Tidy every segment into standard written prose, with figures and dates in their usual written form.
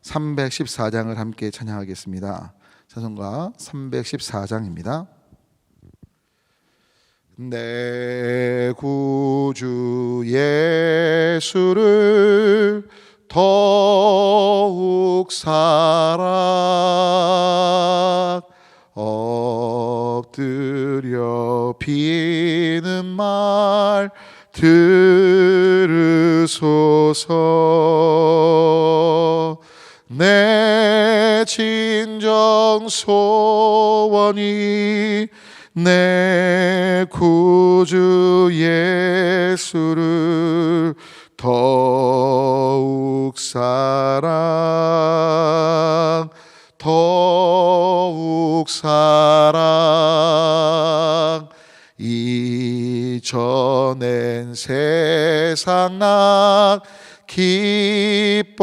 314장을 함께 찬양하겠습니다. 찬송가 314장입니다. 내 구주 예수를 더욱 사랑 엎드려 비는 말 들으소서. 내 진정 소원이 내 구주 예수를 더욱 사랑 이전엔 세상 나 기뻤어도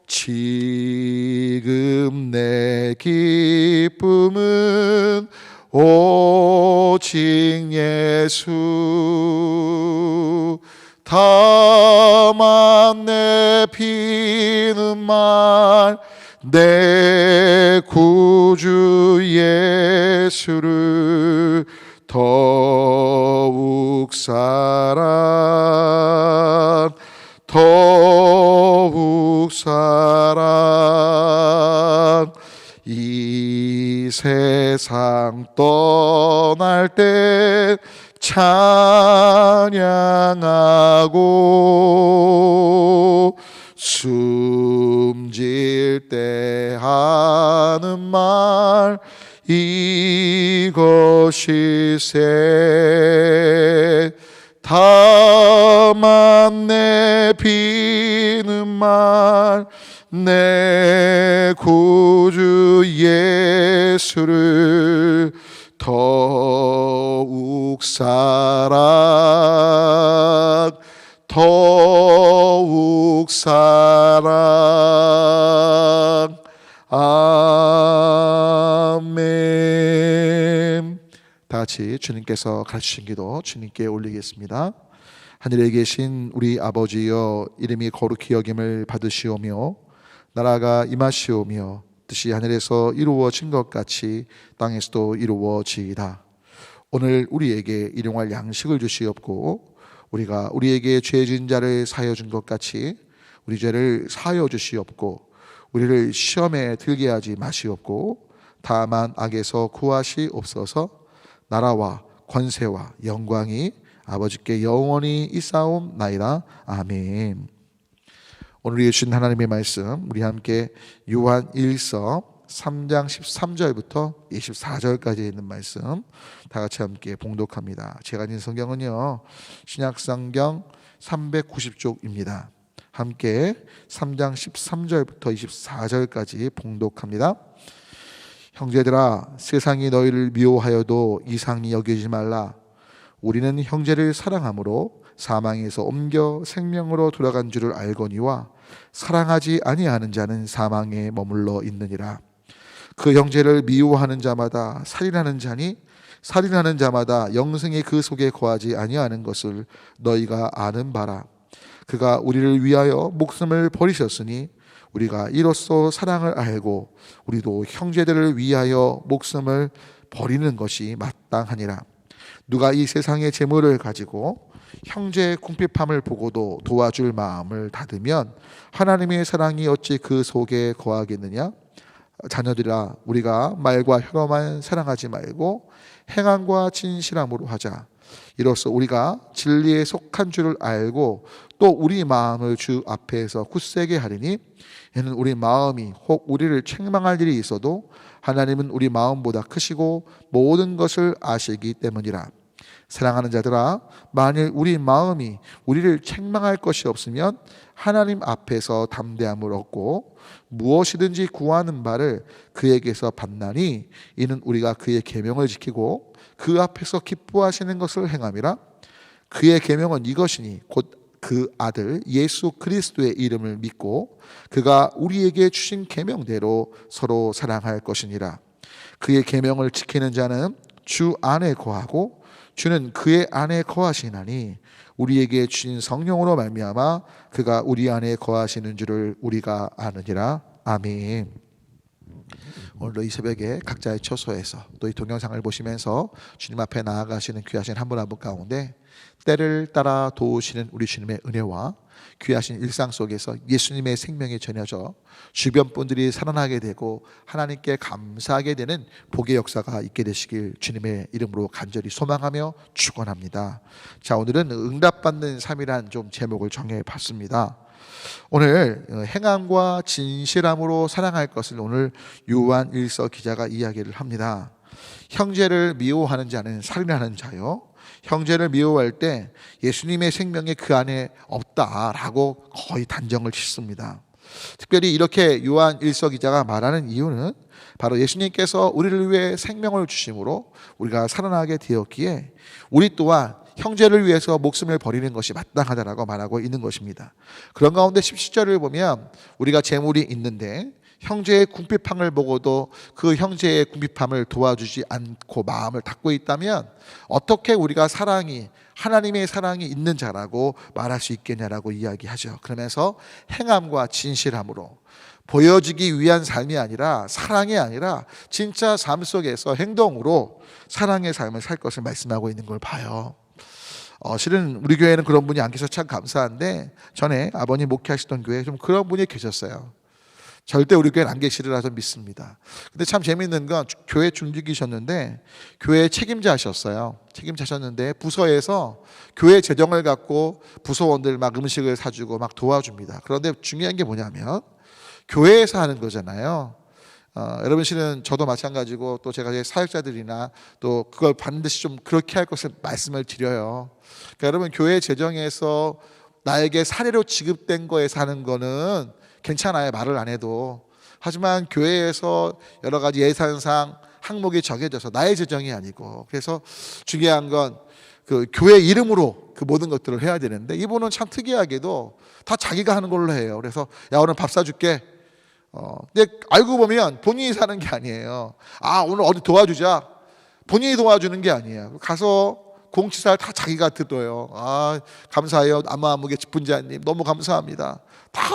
지금 내 기쁨은 오직 예수. 다만 내 비는 말 내 구주 예수를 더욱 사랑 이 세상 떠날 때 찬양하고 숨질 때 하는 말 이것일세. 다만 내 비는 말 내 구주 예수를 더욱 사랑 아멘. 다 같이 주님께서 가르치신 기도 주님께 올리겠습니다. 하늘에 계신 우리 아버지여, 이름이 거룩히 여김을 받으시오며 나라가 임하시오며 뜻이 하늘에서 이루어진 것 같이 땅에서도 이루어지이다. 오늘 우리에게 일용할 양식을 주시옵고 우리가 우리에게 죄 지은 자를 사하여 준 것 같이 우리 죄를 사하여 주시옵고 우리를 시험에 들게 하지 마시옵고 다만 악에서 구하시옵소서. 나라와 권세와 영광이 아버지께 영원히 있사옵나이다. 아멘. 오늘 주신 하나님의 말씀, 우리 함께 요한 1서 3장 13절부터 24절까지 있는 말씀 다 같이 함께 봉독합니다. 제가 읽은 성경은요, 신약성경 390쪽입니다. 함께 3장 13절부터 24절까지 봉독합니다. 형제들아, 세상이 너희를 미워하여도 이상히 여기지 말라. 우리는 형제를 사랑함으로 사망에서 옮겨 생명으로 돌아간 줄을 알거니와 사랑하지 아니하는 자는 사망에 머물러 있느니라. 그 형제를 미워하는 자마다 살인하는 자니 살인하는 자마다 영생이 그 속에 거하지 아니하는 것을 너희가 아는 바라. 그가 우리를 위하여 목숨을 버리셨으니 우리가 이로써 사랑을 알고 우리도 형제들을 위하여 목숨을 버리는 것이 마땅하니라. 누가 이 세상의 재물을 가지고 형제의 궁핍함을 보고도 도와줄 마음을 닫으면 하나님의 사랑이 어찌 그 속에 거하겠느냐. 자녀들아, 우리가 말과 혀로만 사랑하지 말고 행함과 진실함으로 하자. 이로써 우리가 진리에 속한 줄을 알고 또 우리 마음을 주 앞에서 굳세게 하리니, 이는 우리 마음이 혹 우리를 책망할 일이 있어도 하나님은 우리 마음보다 크시고 모든 것을 아시기 때문이라. 사랑하는 자들아, 만일 우리 마음이 우리를 책망할 것이 없으면 하나님 앞에서 담대함을 얻고 무엇이든지 구하는 바를 그에게서 받나니, 이는 우리가 그의 계명을 지키고 그 앞에서 기뻐하시는 것을 행함이라. 그의 계명은 이것이니 곧 그 아들 예수 그리스도의 이름을 믿고 그가 우리에게 주신 계명대로 서로 사랑할 것이니라. 그의 계명을 지키는 자는 주 안에 거하고 주는 그의 안에 거하시나니 우리에게 주신 성령으로 말미암아 그가 우리 안에 거하시는 줄을 우리가 아느니라. 아멘. 오늘도 이 새벽에 각자의 처소에서 또 이 동영상을 보시면서 주님 앞에 나아가시는 귀하신 한 분 한 분 가운데 때를 따라 도우시는 우리 주님의 은혜와 귀하신 일상 속에서 예수님의 생명이 전해져 주변 분들이 살아나게 되고 하나님께 감사하게 되는 복의 역사가 있게 되시길 주님의 이름으로 간절히 소망하며 축원합니다. 자, 오늘은 응답받는 삶이란 좀 제목을 정해봤습니다. 오늘 행함과 진실함으로 사랑할 것을 오늘 요한 1서 기자가 이야기를 합니다. 형제를 미워하는 자는 살인하는 자요, 형제를 미워할 때 예수님의 생명이 그 안에 없다라고 거의 단정을 짓습니다. 특별히 이렇게 요한 1서 기자가 말하는 이유는 바로 예수님께서 우리를 위해 생명을 주심으로 우리가 살아나게 되었기에 우리 또한 형제를 위해서 목숨을 버리는 것이 마땅하다라고 말하고 있는 것입니다. 그런 가운데 17절을 보면 우리가 재물이 있는데 형제의 궁핍함을 보고도 그 형제의 궁핍함을 도와주지 않고 마음을 닫고 있다면 어떻게 우리가 하나님의 사랑이 있는 자라고 말할 수 있겠냐라고 이야기하죠. 그러면서 행함과 진실함으로 보여지기 위한 삶이 아니라, 사랑이 아니라 진짜 삶 속에서 행동으로 사랑의 삶을 살 것을 말씀하고 있는 걸 봐요. 실은 우리 교회는 그런 분이 안 계셔서 참 감사한데, 전에 아버님 목회하시던 교회에 좀 그런 분이 계셨어요. 절대 우리 교회는 안 계시리라 좀 믿습니다. 근데 참 재밌는 건 교회 중직이셨는데 교회 책임자셨어요. 책임자셨는데 부서에서 교회 재정을 갖고 부서원들 막 음식을 사주고 막 도와줍니다. 그런데 중요한 게 뭐냐면 교회에서 하는 거잖아요. 여러분 실은 저도 마찬가지고 또 제가 사역자들이나 또 그걸 반드시 좀 그렇게 할 것을 말씀을 드려요. 그러니까 여러분 교회 재정에서 나에게 사례로 지급된 거에서 하는 거는 괜찮아요, 말을 안 해도. 하지만 교회에서 여러 가지 예산상 항목이 정해져서 나의 재정이 아니고, 그래서 중요한 건 그 교회 이름으로 그 모든 것들을 해야 되는데 이분은 참 특이하게도 다 자기가 하는 걸로 해요. 그래서 야, 오늘 밥 사줄게. 근데 알고 보면 본인이 사는 게 아니에요. 오늘 어디 도와주자. 본인이 도와주는 게 아니에요. 가서 공치사를 다 자기가 들어요. 감사해요, 아무아무개 집분자님 너무 감사합니다. 다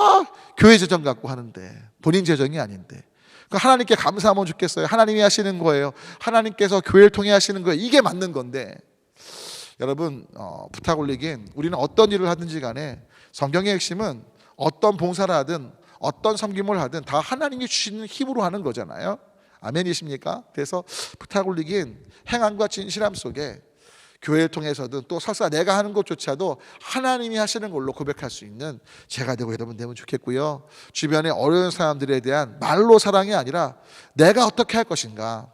교회 재정 갖고 하는데 본인 재정이 아닌데, 하나님께 감사하면 좋겠어요. 하나님이 하시는 거예요. 하나님께서 교회를 통해 하시는 거예요. 이게 맞는 건데, 여러분 부탁 올리긴, 우리는 어떤 일을 하든지 간에 성경의 핵심은 어떤 봉사를 하든 어떤 섬김을 하든 다 하나님이 주시는 힘으로 하는 거잖아요. 아멘이십니까? 그래서 부탁 올리긴 행함과 진실함 속에 교회를 통해서든 또 설사 내가 하는 것조차도 하나님이 하시는 걸로 고백할 수 있는 제가 되고 여러분 되면 좋겠고요. 주변에 어려운 사람들에 대한 말로 사랑이 아니라 내가 어떻게 할 것인가.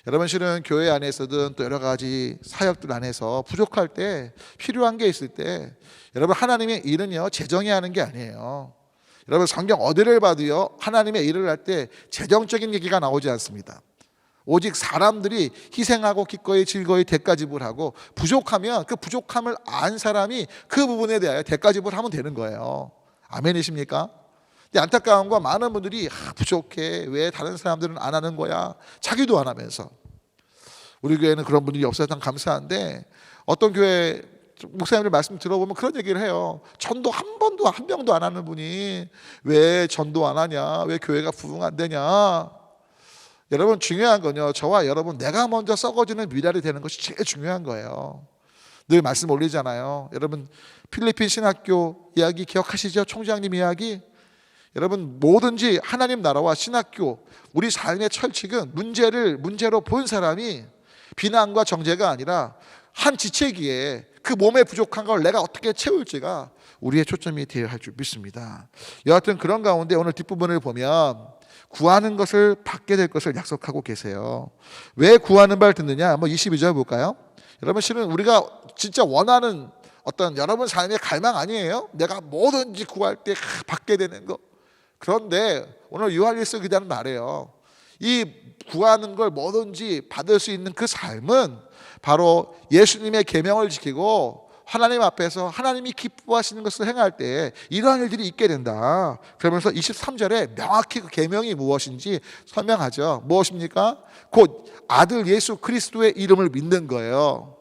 여러분 실은 교회 안에서든 또 여러 가지 사역들 안에서 부족할 때, 필요한 게 있을 때, 여러분 하나님의 일은요 재정이 하는 게 아니에요. 여러분 성경 어디를 봐도요 하나님의 일을 할 때 재정적인 얘기가 나오지 않습니다. 오직 사람들이 희생하고 기꺼이 즐거이 대가 지불하고, 부족하면 그 부족함을 안 사람이 그 부분에 대하여 대가 지불하면 되는 거예요. 아멘이십니까? 근데 안타까운 건 많은 분들이 부족해, 왜 다른 사람들은 안 하는 거야, 자기도 안 하면서. 우리 교회는 그런 분들이 없어서 참 감사한데, 어떤 교회 목사님들 말씀 들어보면 그런 얘기를 해요. 전도 한 명도 안 하는 분이 왜 전도 안 하냐, 왜 교회가 부흥 안 되냐. 여러분 중요한 건요, 저와 여러분 내가 먼저 썩어지는 미랄이 되는 것이 제일 중요한 거예요. 늘 말씀 올리잖아요. 여러분 필리핀 신학교 이야기 기억하시죠? 총장님 이야기. 여러분 뭐든지 하나님 나라와 신학교, 우리 삶의 철칙은 문제로 본 사람이 비난과 정죄가 아니라 한 지체기에 그 몸에 부족한 걸 내가 어떻게 채울지가 우리의 초점이 되어야 할 줄 믿습니다. 여하튼 그런 가운데 오늘 뒷부분을 보면 구하는 것을 받게 될 것을 약속하고 계세요. 왜 구하는 바를 듣느냐? 한번 22절 볼까요? 여러분 실은 우리가 진짜 원하는 어떤 여러분 삶의 갈망 아니에요? 내가 뭐든지 구할 때 받게 되는 거. 그런데 오늘 요한일서 기자는 말해요. 이 구하는 걸 뭐든지 받을 수 있는 그 삶은 바로 예수님의 계명을 지키고 하나님 앞에서 하나님이 기뻐하시는 것을 행할 때 이러한 일들이 있게 된다. 그러면서 23절에 명확히 그 계명이 무엇인지 설명하죠. 무엇입니까? 곧 아들 예수 그리스도의 이름을 믿는 거예요.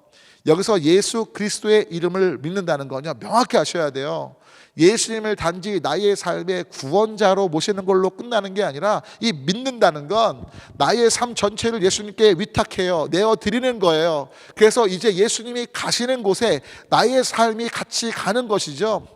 여기서 예수 그리스도의 이름을 믿는다는 건요, 명확히 아셔야 돼요. 예수님을 단지 나의 삶의 구원자로 모시는 걸로 끝나는 게 아니라, 이 믿는다는 건 나의 삶 전체를 예수님께 위탁해요. 내어드리는 거예요. 그래서 이제 예수님이 가시는 곳에 나의 삶이 같이 가는 것이죠.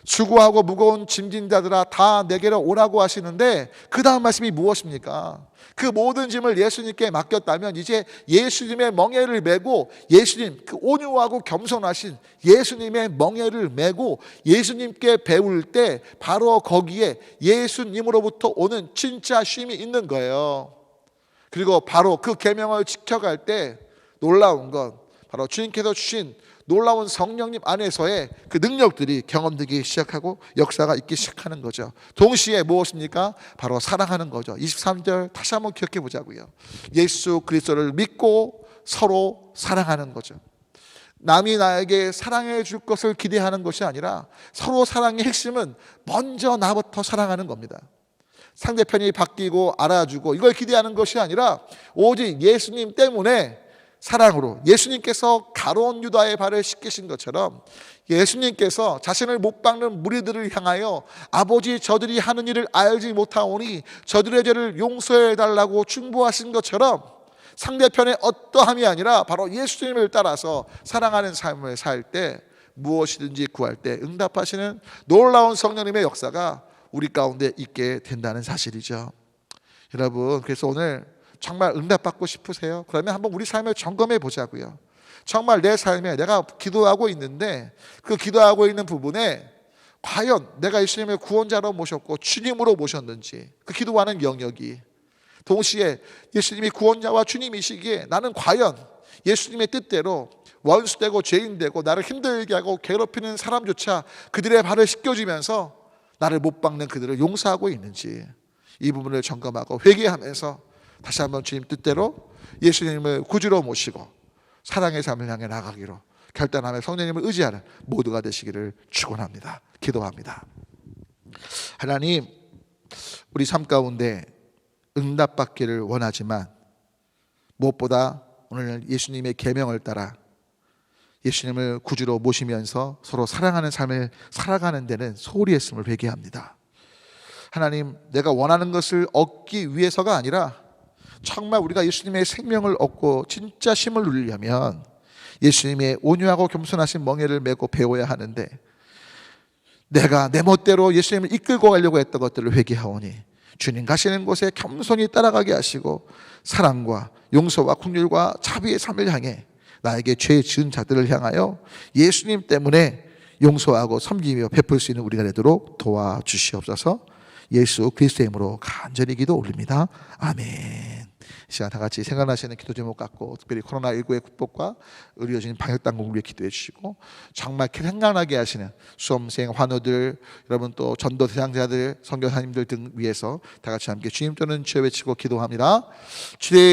수고하고 무거운 짐진 자들아 다 내게로 오라고 하시는데, 그 다음 말씀이 무엇입니까? 그 모든 짐을 예수님께 맡겼다면 이제 예수님의 멍에를 메고, 예수님, 그 온유하고 겸손하신 예수님의 멍에를 메고 예수님께 배울 때 바로 거기에 예수님으로부터 오는 진짜 쉼이 있는 거예요. 그리고 바로 그 계명을 지켜갈 때 놀라운 건 바로 주님께서 주신 놀라운 성령님 안에서의 그 능력들이 경험되기 시작하고 역사가 있기 시작하는 거죠. 동시에 무엇입니까? 바로 사랑하는 거죠. 23절 다시 한번 기억해 보자고요. 예수 그리스도를 믿고 서로 사랑하는 거죠. 남이 나에게 사랑해 줄 것을 기대하는 것이 아니라, 서로 사랑의 핵심은 먼저 나부터 사랑하는 겁니다. 상대편이 바뀌고 알아주고 이걸 기대하는 것이 아니라, 오직 예수님 때문에 사랑으로, 예수님께서 가룟 유다의 발을 씻기신 것처럼 예수님께서 자신을 못 박는 무리들을 향하여 아버지 저들이 하는 일을 알지 못하오니 저들의 죄를 용서해 달라고 충고하신 것처럼, 상대편의 어떠함이 아니라 바로 예수님을 따라서 사랑하는 삶을 살 때 무엇이든지 구할 때 응답하시는 놀라운 성령님의 역사가 우리 가운데 있게 된다는 사실이죠. 여러분, 그래서 오늘 정말 응답받고 싶으세요? 그러면 한번 우리 삶을 점검해 보자고요. 정말 내 삶에 내가 기도하고 있는데, 그 기도하고 있는 부분에 과연 내가 예수님을 구원자로 모셨고 주님으로 모셨는지, 그 기도하는 영역이 동시에 예수님이 구원자와 주님이시기에 나는 과연 예수님의 뜻대로 원수되고 죄인되고 나를 힘들게 하고 괴롭히는 사람조차 그들의 발을 씻겨주면서 나를 못 박는 그들을 용서하고 있는지, 이 부분을 점검하고 회개하면서 다시 한번 주님 뜻대로 예수님을 구주로 모시고 사랑의 삶을 향해 나가기로 결단하며 성령님을 의지하는 모두가 되시기를 축원합니다. 기도합니다. 하나님, 우리 삶 가운데 응답받기를 원하지만 무엇보다 오늘 예수님의 계명을 따라 예수님을 구주로 모시면서 서로 사랑하는 삶을 살아가는 데는 소홀히 했음을 회개합니다. 하나님, 내가 원하는 것을 얻기 위해서가 아니라 정말 우리가 예수님의 생명을 얻고 진짜 쉼을 누리려면 예수님의 온유하고 겸손하신 멍에를 메고 배워야 하는데, 내가 내 멋대로 예수님을 이끌고 가려고 했던 것들을 회개하오니 주님 가시는 곳에 겸손히 따라가게 하시고 사랑과 용서와 긍휼과 자비의 삶을 향해 나에게 죄 지은 자들을 향하여 예수님 때문에 용서하고 섬기며 베풀 수 있는 우리가 되도록 도와주시옵소서. 예수 그리스도의 이름으로 간절히 기도 올립니다. 아멘. 이 시간 다 같이 생각나시는 기도 제목 갖고 특별히 코로나19의 극복과 의료진 방역당국을 위해 기도해 주시고, 정말 생각나게 하시는 수험생 환우들, 여러분 또 전도 대상자들, 선교사님들 등 위해서 다 같이 함께 주님 또는 주여 외치고 기도합니다. 주님.